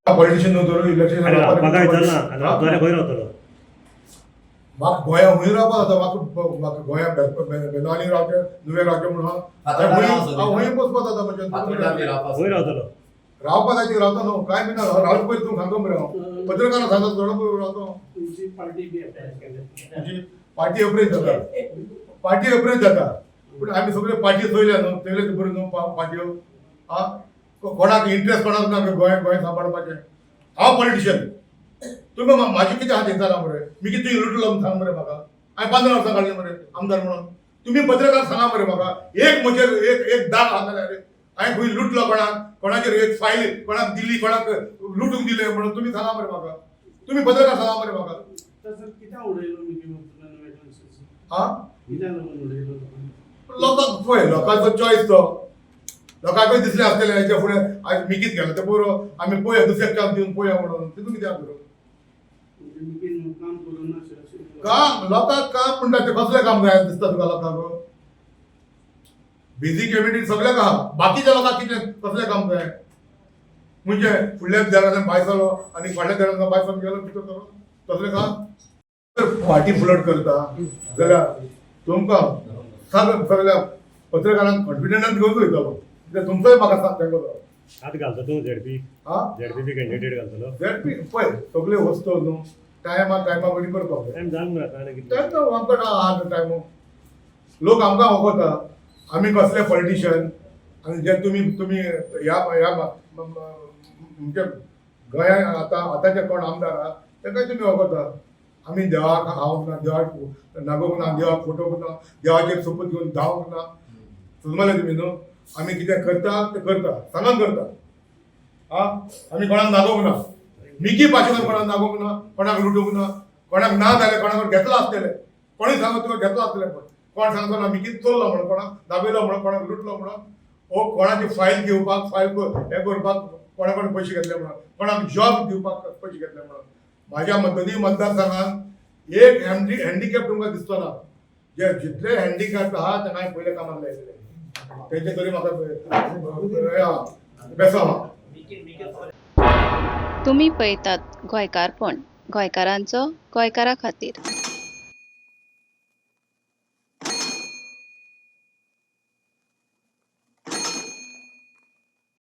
Politician नव्हतो election म्हाका विचारना आनी आपल्याले खंय रावतलो म्हाका गोंया हूंय रावपाक जाता म्हाका गोंया बेनावली रावचे नुवें रावचे म्हणून हूंय बसपाक जाता म्हणजे खंय रावतलो रावपाक जाय रावता न्हू काय बी ना रावचे पयलीं तुमकां सांगता मरे हांव पत्रकारां सांगता थोडो पयलीं रावता पार्टी अप्रेज जाता पूण आमी सगळे पार्टी चोयल्या न्हू चोयले बऱ्यो न्हू पार्ट्यो आ कोणाक इंट्रस्ट कोणाक ना गोंय सांबाळपाचें हांव पॉलिटिशियन तुमी म्हाजे कितें हात येताला मरे मी कितें लुटलो म्हूण सांग मरे म्हाका हांवें 15 वर्सां काडली मरे आमदार म्हणून तुमी पत्रकार सांगा मरे म्हाका एक म्हजेर एक दाग आहा जाल्यार हांवें खंय लुटलो कोणाचेर एक फायल कोणाक दिल्ली कोणाक लुटूंक दिले म्हणून तुमी सांगा मरे म्हाका तुमी पत्रकार सांगा मरे म्हाका लोकांक पळय लोकांचो चॉयस तो लोकांकूय दिसलें आसतलें हेच्या फुडें आज मिकीत गेलो ते बरो आमी पळया दुसऱ्याक चान्स दिवन पळया म्हणून तितून कित्याक करूं काम लोकांक काम म्हणटा तें कसलें काम जाय दिसता तुका लोकांक बेजीक कम्युनिटी सगळ्याक आहा बाकीच्या लोकांक कितें कसलें काम जाय म्हणजे फुडल्या देरांतल्यान भायर सरलो आनी फाटल्या देरांतल्यान भायर सरून गेलो भितर करून तसलें काम पार्टी फ्लड करता जाल्यार तुमकां सगळ्या पत्रकारांक कॉन्फिडंटान घेवन वयतलो कित्याक तुमचोय म्हाका सांग तेंको हात घालता तूं झेडपी कॅन्डिडेट घालतलो झेडपी पळय सगळे वस्तू न्हू टायमार वयली करपाक जाय टायम जावन मरे आतां कितें आमकां आहा टायम लोक आमकां वगोता आमी कसले पॉलिटिशियन आनी जे तुमी ह्या म्हणजे गोंयांत आतांचे कोण आमदार आहा ताकाय तुमी वगोता आमी देवाक हांवूंक ना देवाक नागोवंक ना देवाक फोटोवंक ना देवाचेर सोपूत घेवन धांवंक ना समजलें तुमी न्हू आमी कितें करता तें करता सांगान करता आमी कोणाक नागोवंक ना मिकी भाशेन कोणाक नागोवंक ना कोणाक लुटूंक ना कोणाक ना जाल्यार कोणाक घेतलो आसतलें कोणी सांगत तुका घेतलो आसतलें पण कोण सांगता ना मिकी चोरलो म्हणून कोणाक दाबयलो म्हणून कोणाक लुटलो म्हणून हो कोणाची फायल घेवपाक फायल हे करपाक कोणाकडे पयशे घेतले म्हणून कोणाक जॉब दिवपाक पयशे घेतले म्हणून म्हाज्या दोनी मतदारसंघान एक हँडिकॅप तुमकां दिसतो ना जे जितले हँडिकॅप आहा तांकां हांवें पयले कामाक लायलेले तेंचे तरी म्हाका बेसो आहा तुम्ही पळयतात गोंयकारपण गोंयकारांचो गोंयकारा खातीर.